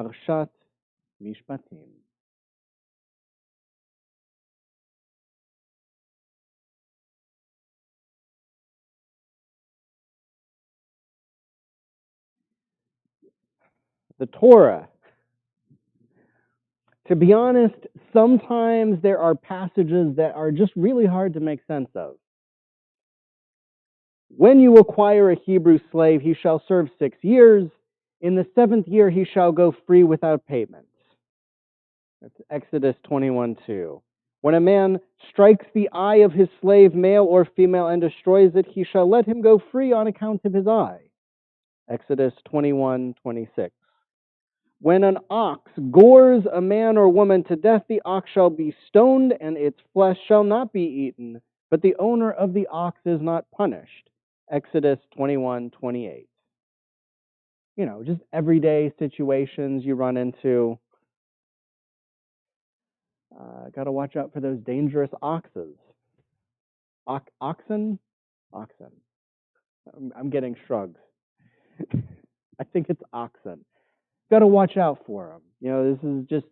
Parshat Mishpatim. The Torah. To be honest, sometimes there are passages that are just really hard to make sense of. When you acquire a Hebrew slave, he shall serve 6 years. In the 7th year, he shall go free without payment. That's Exodus 21:2. When a man strikes the eye of his slave, male or female, and destroys it, he shall let him go free on account of his eye. Exodus 21:26. When an ox gores a man or woman to death, the ox shall be stoned, and its flesh shall not be eaten, but the owner of the ox is not punished. Exodus 21:28. Just everyday situations you run into. Got to watch out for those dangerous oxes. Oxen? Oxen. I'm getting shrugs. I think it's oxen. Got to watch out for them. This is just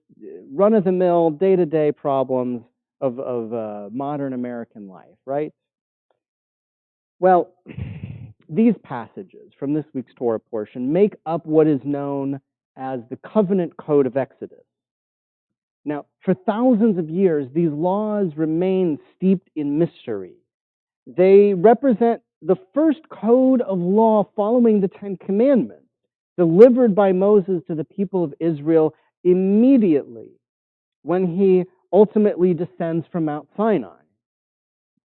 run-of-the-mill, day-to-day problems of modern American life, right? Well, these passages from this week's Torah portion make up what is known as the Covenant Code of Exodus. Now, for thousands of years, these laws remain steeped in mystery. They represent the first code of law following the Ten Commandments, delivered by Moses to the people of Israel immediately when he ultimately descends from Mount Sinai.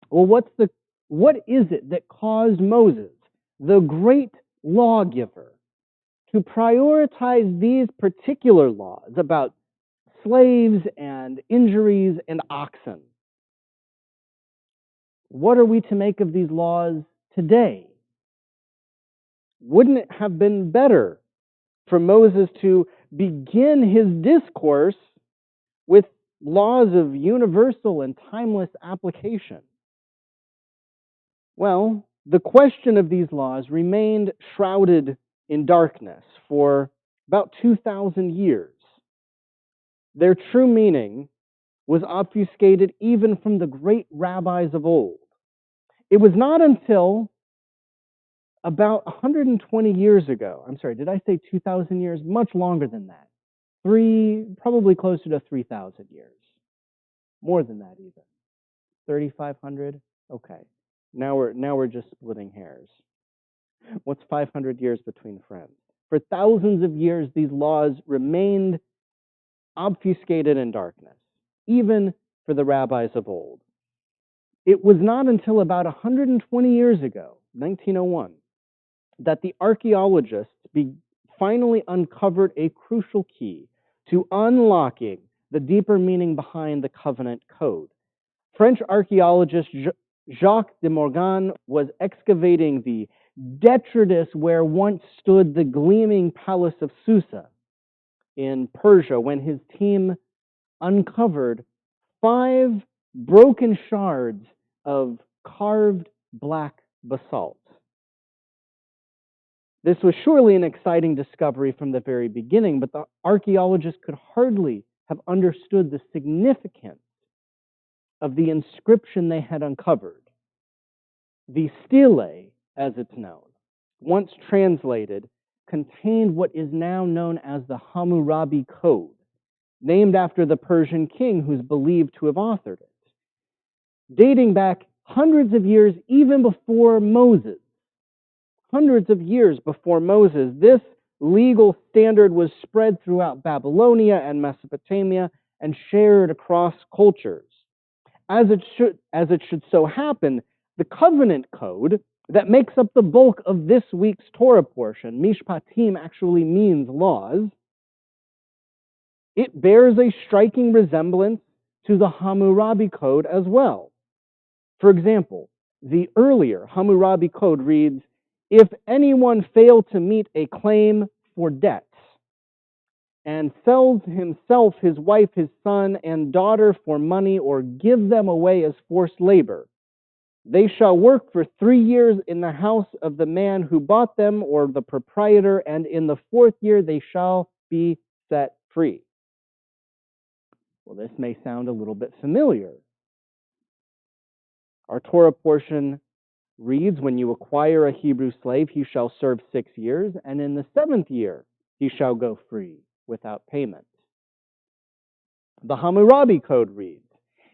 Well, what is it that caused Moses, the great lawgiver, to prioritize these particular laws about slaves and injuries and oxen? What are we to make of these laws today? Wouldn't it have been better for Moses to begin his discourse with laws of universal and timeless application? Well, the question of these laws remained shrouded in darkness for about 2,000 years. Their true meaning was obfuscated even from the great rabbis of old. It was not until about 120 years ago, I'm sorry, did I say 2,000 years? Much longer than that. Probably closer to 3,000 years. More than that even. 3,500? Okay. Now we're just splitting hairs. What's 500 years between friends? For thousands of years, these laws remained obfuscated in darkness, even for the rabbis of old. It was not until about 120 years ago, 1901, that the archaeologists finally uncovered a crucial key to unlocking the deeper meaning behind the covenant code. French archaeologist Jacques de Morgan was excavating the detritus where once stood the gleaming palace of Susa in Persia when his team uncovered 5 broken shards of carved black basalt. This was surely an exciting discovery from the very beginning, but the archaeologists could hardly have understood the significance of the inscription they had uncovered. The stele, as it's known, once translated, contained what is now known as the Hammurabi Code, named after the Persian king who's believed to have authored it. Dating back hundreds of years even before Moses, hundreds of years before Moses, this legal standard was spread throughout Babylonia and Mesopotamia and shared across cultures. As it should so happen, the covenant code that makes up the bulk of this week's Torah portion, Mishpatim actually means laws. It bears a striking resemblance to the Hammurabi Code as well. For example, the earlier Hammurabi Code reads, "If anyone fail to meet a claim for debts and sells himself, his wife, his son, and daughter for money or give them away as forced labor, they shall work for 3 years in the house of the man who bought them or the proprietor, and in the 4th year they shall be set free. Well, this may sound a little bit familiar. Our Torah portion reads, when you acquire a Hebrew slave, he shall serve 6 years, and in the 7th year he shall go free without payment. The Hammurabi Code reads,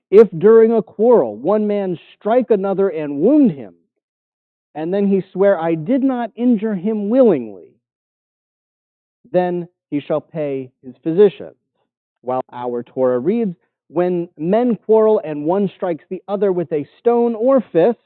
if during a quarrel one man strike another and wound him, and then he swear, I did not injure him willingly, then he shall pay his physicians. While our Torah reads, when men quarrel and one strikes the other with a stone or fist,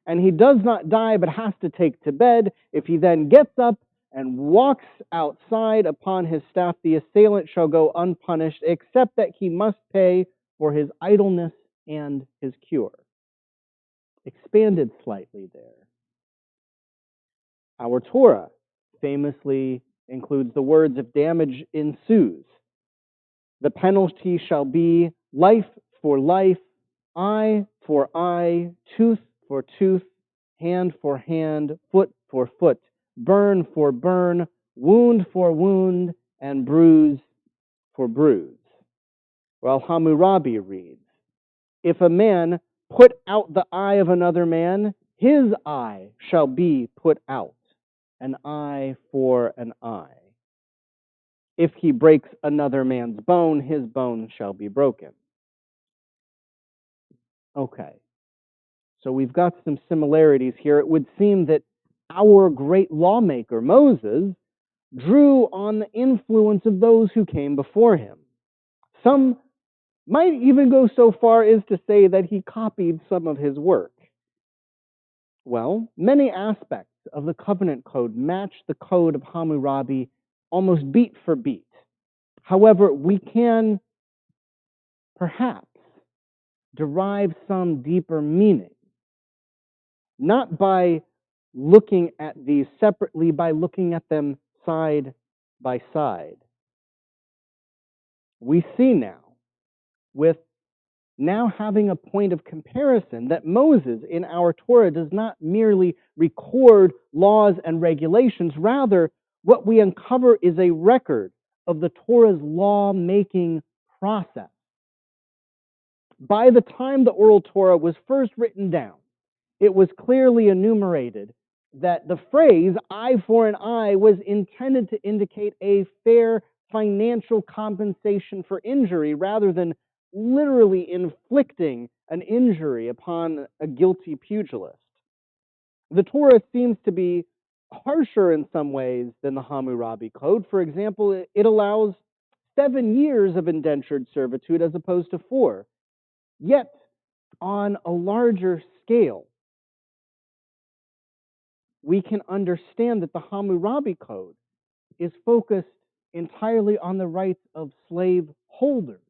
and he does not die but has to take to bed, if he then gets up and walks outside upon his staff, the assailant shall go unpunished, except that he must pay for his idleness and his cure. Expanded slightly there. Our Torah famously includes the words, if damage ensues, the penalty shall be life for life, eye for eye, tooth for tooth, hand for hand, foot for foot, burn for burn, wound for wound, and bruise for bruise. While Hammurabi reads, if a man put out the eye of another man, his eye shall be put out, an eye for an eye. If he breaks another man's bone, his bone shall be broken. Okay, so we've got some similarities here. It would seem that our great lawmaker, Moses, drew on the influence of those who came before him. Some might even go so far as to say that he copied some of his work. Well, many aspects of the covenant code match the code of Hammurabi almost beat for beat. However, we can perhaps derive some deeper meaning, not by looking at these separately, by looking at them side by side. We see now, with now having a point of comparison, that Moses in our Torah does not merely record laws and regulations. Rather, what we uncover is a record of the Torah's law-making process. By the time the Oral Torah was first written down, it was clearly enumerated that the phrase eye for an eye was intended to indicate a fair financial compensation for injury rather than literally inflicting an injury upon a guilty pugilist. The Torah seems to be harsher in some ways than the Hammurabi Code. For example, it allows 7 years of indentured servitude as opposed to 4. Yet, on a larger scale, we can understand that the Hammurabi Code is focused entirely on the rights of slave holders.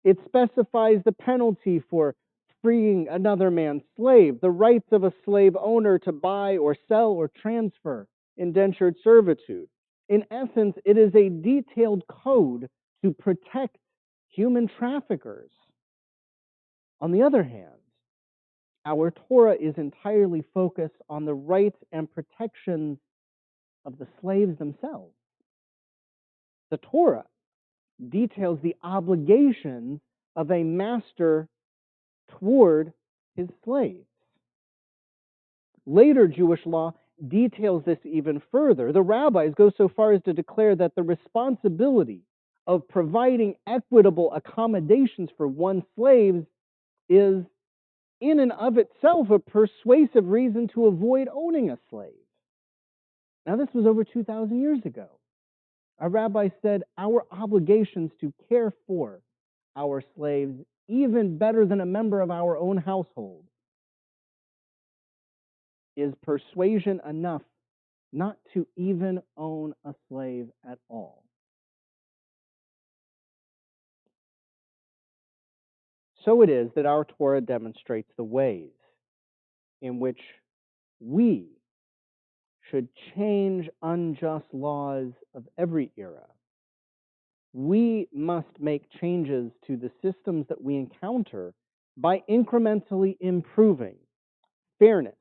It specifies the penalty for freeing another man's slave, the rights of a slave owner to buy or sell or transfer indentured servitude. In essence, it is a detailed code to protect human traffickers. On the other hand, our Torah is entirely focused on the rights and protections of the slaves themselves. The Torah details the obligations of a master toward his slaves. Later Jewish law details this even further. The rabbis go so far as to declare that the responsibility of providing equitable accommodations for one's slaves is in and of itself a persuasive reason to avoid owning a slave. Now, this was over 2,000 years ago. A rabbi said our obligations to care for our slaves, even better than a member of our own household, is persuasion enough not to even own a slave at all. So it is that our Torah demonstrates the ways in which we should change unjust laws of every era. We must make changes to the systems that we encounter by incrementally improving fairness,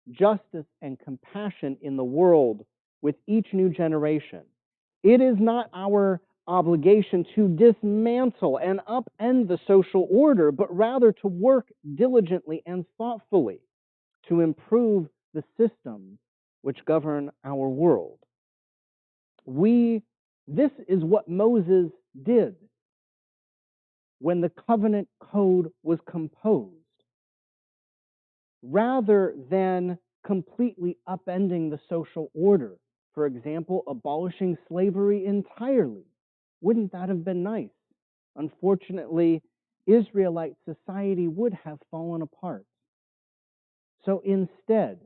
justice, and compassion in the world with each new generation. It is not our obligation to dismantle and upend the social order, but rather to work diligently and thoughtfully to improve the systems which govern our world. This is what Moses did when the covenant code was composed. Rather than completely upending the social order, for example, abolishing slavery entirely, wouldn't that have been nice? Unfortunately, Israelite society would have fallen apart. So instead,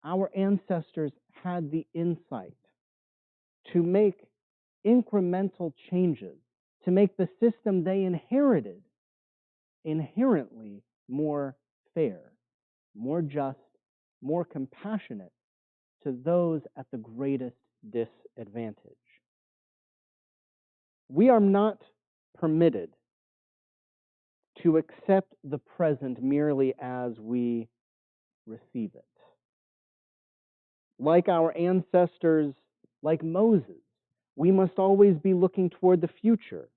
our ancestors had the insight to make incremental changes, to make the system they inherited inherently more fair, more just, more compassionate to those at the greatest disadvantage. We are not permitted to accept the present merely as we receive it. Like our ancestors, like Moses, we must always be looking toward the future.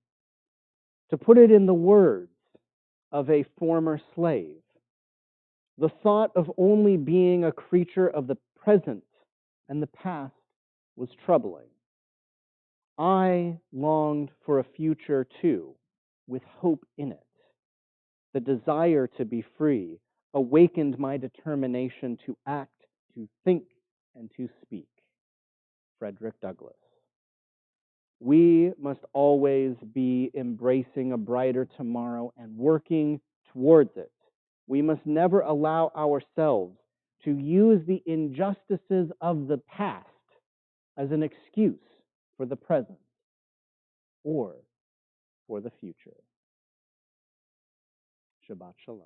To put it in the words of a former slave, the thought of only being a creature of the present and the past was troubling. I longed for a future too, with hope in it. The desire to be free awakened my determination to act, to think, and to speak. Frederick Douglass. We must always be embracing a brighter tomorrow and working towards it. We must never allow ourselves to use the injustices of the past as an excuse for the present or for the future. Shabbat Shalom.